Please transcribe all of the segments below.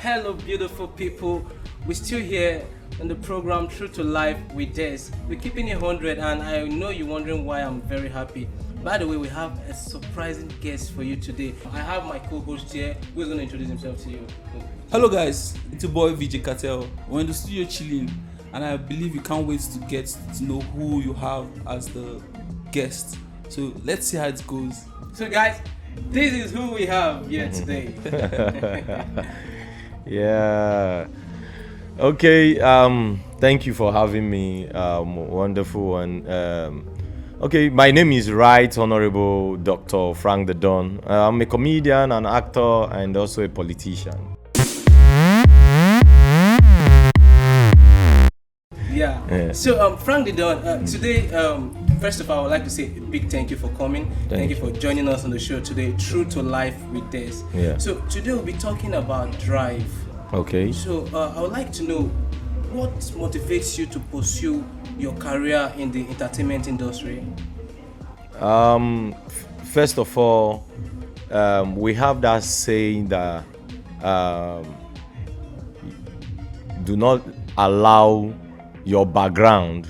Hello, beautiful people. We're still here on the program True to Life with Des. We're keeping it 100, and I know you're wondering why I'm very happy. By the way, we have a surprising guest for you today. I have my co-host here who's going to introduce himself to you. Hello guys, it's your boy VJ Cartel. We're in the studio chilling, and I believe you can't wait to get to know who you have as the guest. So let's see how it goes. So guys, this is who we have here today. Yeah. Okay. Thank you for having me. Wonderful. And okay, my name is Right Honorable Dr. Frank the Don. I'm a comedian, an actor, and also a politician. Yeah. So Frank the Don, today, first of all, I would like to say a big thank you for coming. Thank you for joining us on the show today, True to Life with Des. Yeah. So today we'll be talking about drive. Okay. So I would like to know what motivates you to pursue your career in the entertainment industry. First of all, we have that saying that do not allow your background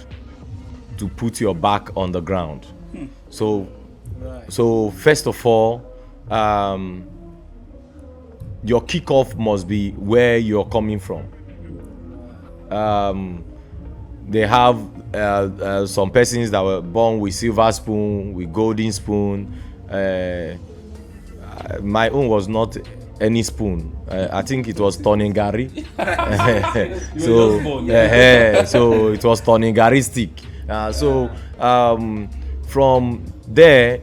to put your back on the ground. So first of all, your kickoff must be where you're coming from. They have some persons that were born with silver spoon, with golden spoon. My own was not any spoon. I think it was Toningari. So it was Toningari stick. From there,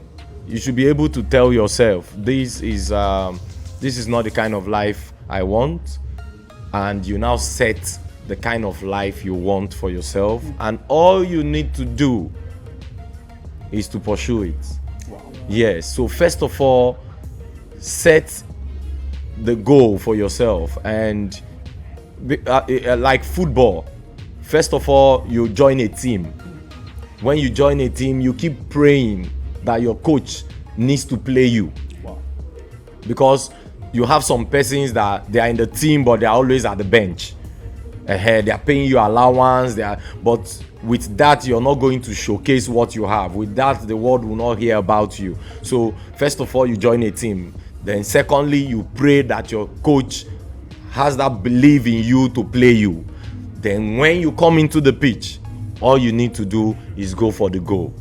you should be able to tell yourself, this is not the kind of life I want, and you now set the kind of life you want for yourself, and all you need to do is to pursue it. Wow. Yes. So first of all, set the goal for yourself, and like football, first of all, you join a team. When you join a team, you keep praying that your coach needs to play you. Wow. Because you have some persons that they are in the team but they are always at the bench. They are paying you allowance, but with that you're not going to showcase what you have. With that, the world will not hear about you. So first of all, you join a team. Then secondly, you pray that your coach has that belief in you to play you. Then when you come into the pitch, all you need to do is go for the goal.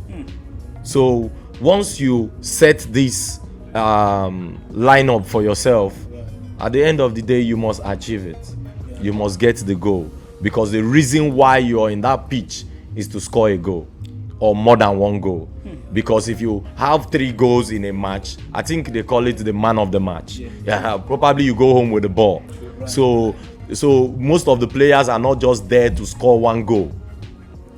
So once you set this lineup for yourself, at the end of the day, you must achieve it. You must get the goal, because the reason why you're in that pitch is to score a goal or more than one goal. Because if you have 3 goals in a match, I think they call it the man of the match. Yeah, probably you go home with the ball. So most of the players are not just there to score 1 goal.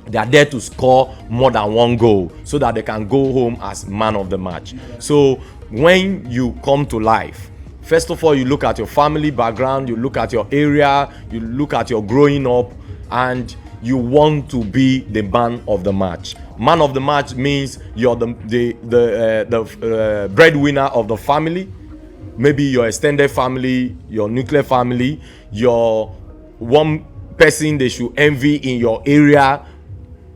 They are there to score more than 1 goal so that they can go home as man of the match. So when you come to life, first of all, you look at your family background, you look at your area, you look at your growing up, and you want to be the man of the match. Man of the match means you're the breadwinner of the family, maybe your extended family, your nuclear family, your one person they should envy in your area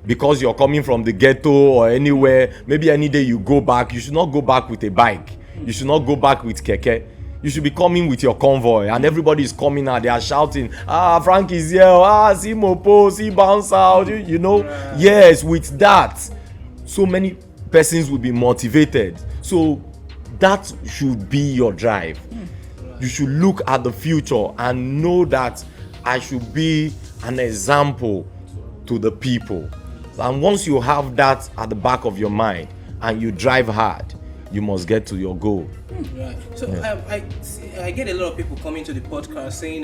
because you're coming from the ghetto or anywhere. Maybe any day you go back, you should not go back with a bike. You should not go back with keke. You should be coming with your convoy, and everybody is coming out. They are shouting, Frank is here, see Mopo, see bounce out, you know. Yes, with that, so many persons will be motivated. So that should be your drive. You should look at the future and know that I should be an example to the people. And once you have that at the back of your mind and you drive hard, you must get to your goal. Right. So I get a lot of people coming to the podcast saying,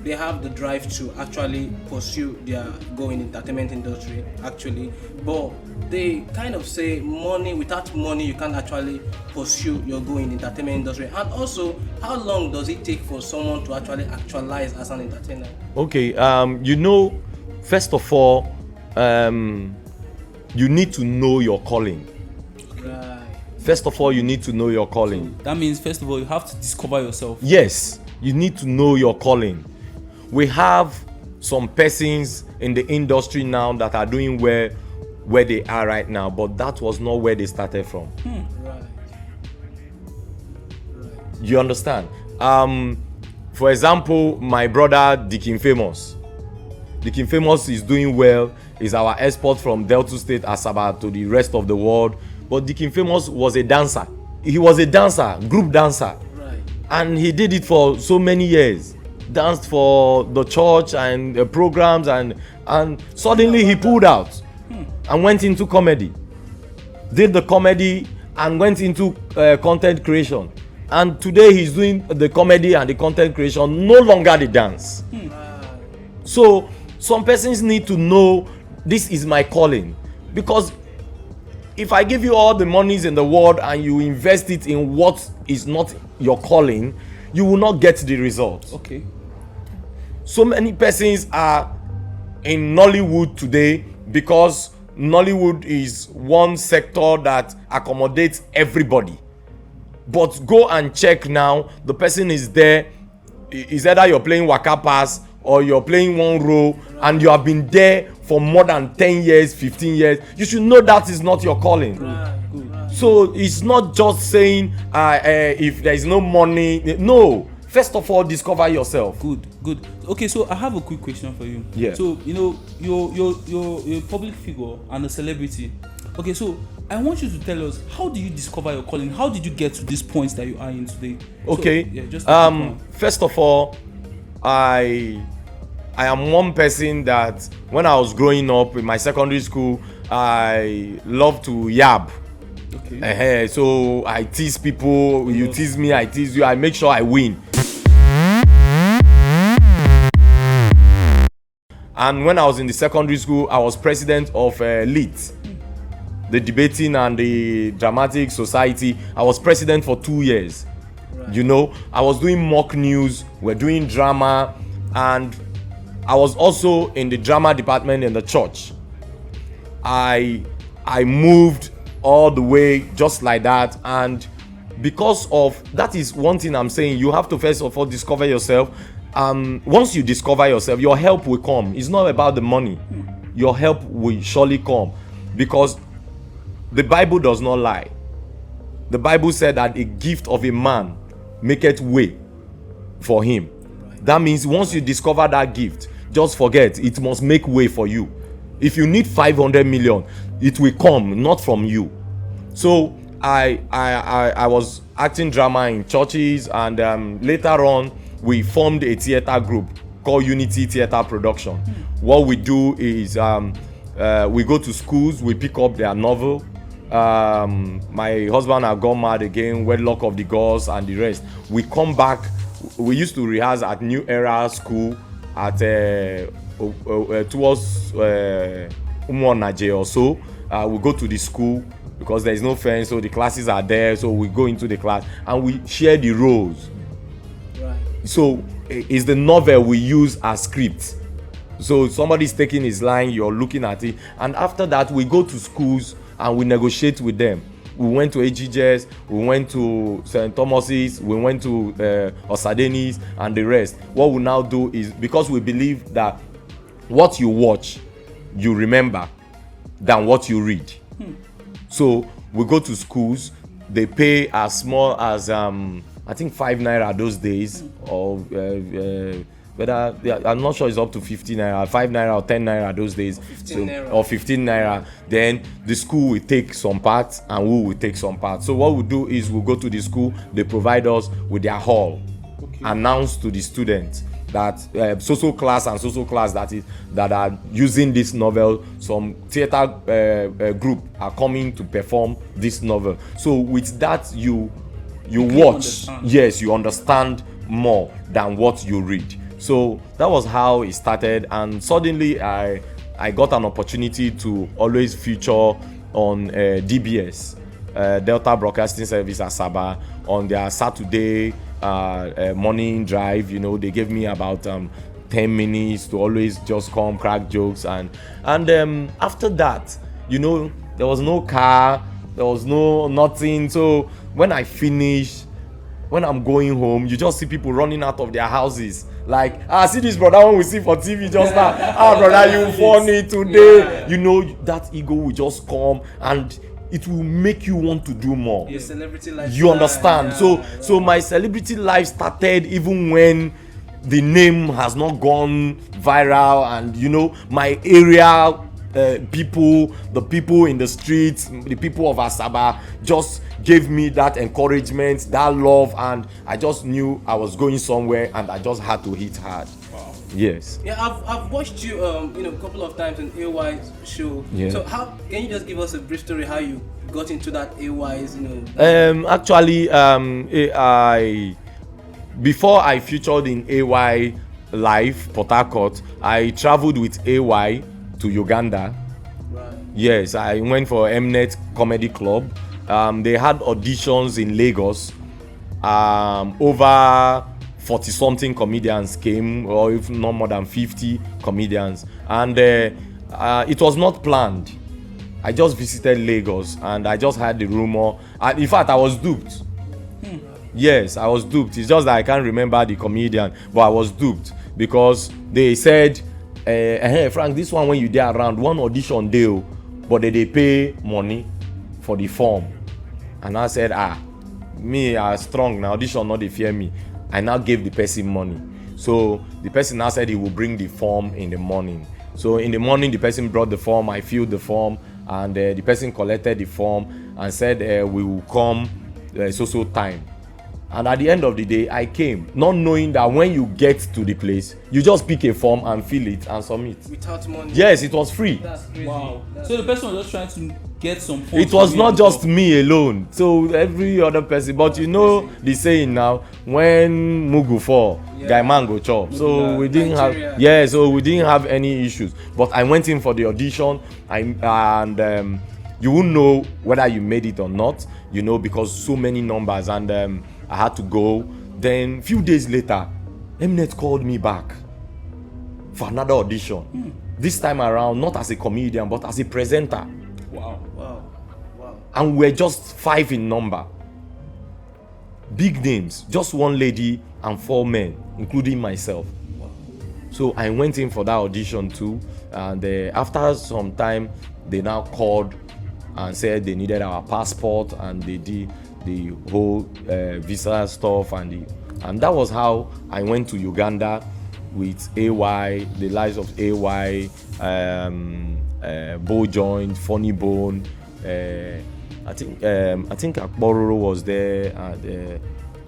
they have the drive to actually pursue their goal in the entertainment industry, actually, but they kind of say without money you can't actually pursue your goal in the entertainment industry. And also, how long does it take for someone to actually actualize as an entertainer? Okay, first of all, you need to know your calling. Right. First of all, you need to know your calling. That means, first of all, you have to discover yourself. Yes. You need to know your calling. We have some persons in the industry now that are doing well where they are right now, but that was not where they started from. Right. You understand? For example, my brother Dickin Famous. Dickin Famous is doing well. Is our export from Delta State, Asaba to the rest of the world. But Dickin Famous was a dancer. He was a dancer, group dancer. Right. And he did it for so many years. Danced for the church and programs, and suddenly he pulled out and went into comedy. Did the comedy and went into content creation. And today he's doing the comedy and the content creation, no longer the dance. So some persons need to know this is my calling, because if I give you all the monies in the world and you invest it in what is not your calling, you will not get the result. Okay. So many persons are in Nollywood today because Nollywood is one sector that accommodates everybody. But go and check now, the person is there, is either you're playing Waka Pass or you're playing one role, and you have been there for more than 10 years, 15 years. You should know that is not your calling. Good. So it's not just saying if there is no money. No. First of all, discover yourself. Good. Okay, so I have a quick question for you. Yeah. So you're a public figure and a celebrity. Okay, so I want you to tell us, how do you discover your calling? How did you get to this point that you are in today? Okay. So, yeah, just first of all, I am one person that when I was growing up in my secondary school, I loved to yab. Okay. So I tease people, you tease me, I tease you, I make sure I win. And when I was in the secondary school, I was president of LEAT, the Debating and the Dramatic Society. I was president for 2 years. Right. You know, I was doing mock news, we're doing drama, and I was also in the drama department in the church. I moved all the way just like that, and because of that is one thing I'm saying, you have to first of all discover yourself. Once you discover yourself, your help will come. It's not about the money. Your help will surely come, because the Bible does not lie. The Bible said that a gift of a man maketh way for him. That means once you discover that gift, just forget, it must make way for you. If you need 500 million, it will come, not from you. So I was acting drama in churches, and later on we formed a theater group called Unity Theater Production. What we do is we go to schools, we pick up their novel. My husband had gone mad again, Wedlock of the Gods and the rest. We come back. We used to rehearse at New Era School at towards Umuonaje or so. We go to the school because there is no fence, so the classes are there. So we go into the class and we share the roles. Right. So it's the novel we use as script. So somebody's taking his line, you're looking at it, and after that we go to schools and we negotiate with them. We went to AGJS, we went to St. Thomas's, we went to Osadenis and the rest. What we now do is, because we believe that what you watch, you remember than what you read. So we go to schools, they pay as small as I think 5 naira those days, or whether I'm not sure it's up to 15 naira, 5 naira or 10 naira those days, 15 naira. or 15 naira. Then the school will take some parts and we will take some parts. So what we do is we go to the school, they provide us with their hall, announce to the students that social class and social class that are using this novel, some theater group are coming to perform this novel. So with that you watch, yes, you understand more than what you read. So that was how it started, and suddenly I got an opportunity to always feature on DBS, Delta Broadcasting Service Asaba, on their Saturday morning drive. You know, they gave me about 10 minutes to always just come crack jokes, and after that, you know, there was no car, there was no nothing. So when I finished, when I'm going home, you just see people running out of their houses. Like, see this brother one we see for TV just now. Brother, you funny today. You know, that ego will just come and it will make you want to do more. Your celebrity life. You understand? So my celebrity life started even when the name has not gone viral, and you know, my area people, the people in the streets, the people of Asaba just gave me that encouragement, that love, and I just knew I was going somewhere, and I just had to hit hard. Wow. Yes. Yeah, I've watched you a couple of times in AY's show. Yeah. So how can you just give us a brief story how you got into that AY's, Actually, before I featured in AY Live Port Harcourt, I traveled with AY to Uganda. Right. Yes, I went for Mnet Comedy Club. They had auditions in Lagos. Over 40 something comedians came, or if not more than 50 comedians, and it was not planned. I just visited Lagos and I just had the rumor, and in fact I was duped. Yes, I was duped. It's just that I can't remember the comedian, but I was duped because they said, hey Frank, this one when you there around, one audition deal, but they pay money for the form. And I said, me I strong now, audition not they fear me. I now gave the person money. So the person now said he will bring the form in the morning. So in the morning the person brought the form, I filled the form, and the person collected the form and said we will come so time. And at the end of the day, I came, not knowing that when you get to the place, you just pick a form and fill it and submit. Without money. Yes, it was free. That's crazy. Wow. So the person was just trying to get some funds. It was from not you. just me alone. So every other person. But you know the saying now, when Mugu fall, guy man go chop. So we didn't Nigeria. have so we didn't have any issues. But I went in for the audition, and you won't know whether you made it or not, you know, because so many numbers, and I had to go. Then few days later, Mnet called me back for another audition. This time around, not as a comedian, but as a presenter. Wow. Wow. Wow. And we're just 5 in number. Big names, just one lady and 4 men, including myself. So I went in for that audition too, and after some time, they now called and said they needed our passport, and they did the whole visa stuff, and that was how I went to Uganda with AY, the lives of AY, Bo Joint, Funny Bone. I think Akbororo was there, and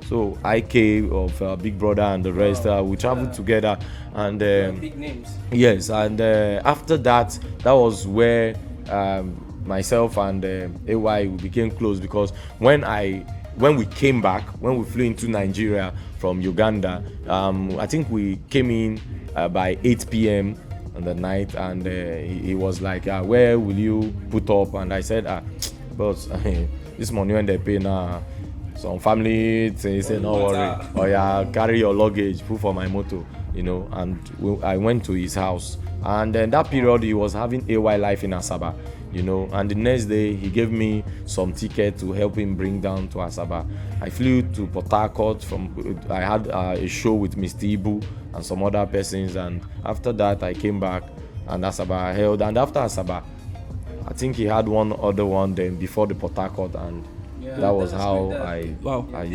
so IK of Big Brother and the rest. We traveled together, and Big names. yes, and after that was where myself and AY we became close, because when we came back, when we flew into Nigeria from Uganda, I think we came in by 8 p.m. in the night, and he was like, where will you put up? And I said, boss, this money when they pay now, some family they say no worry, or yeah, carry your luggage, put for my motor, you know. And I went to his house, and then that period he was having AY Life in Asaba, you know, and the next day he gave me some ticket to help him bring down to Asaba. I flew to Port Harcourt. I had a show with Mr. Ibu and some other persons, and after that I came back and Asaba held, and after Asaba I think he had one other one then before the Port Harcourt, and that was how that. I Wow.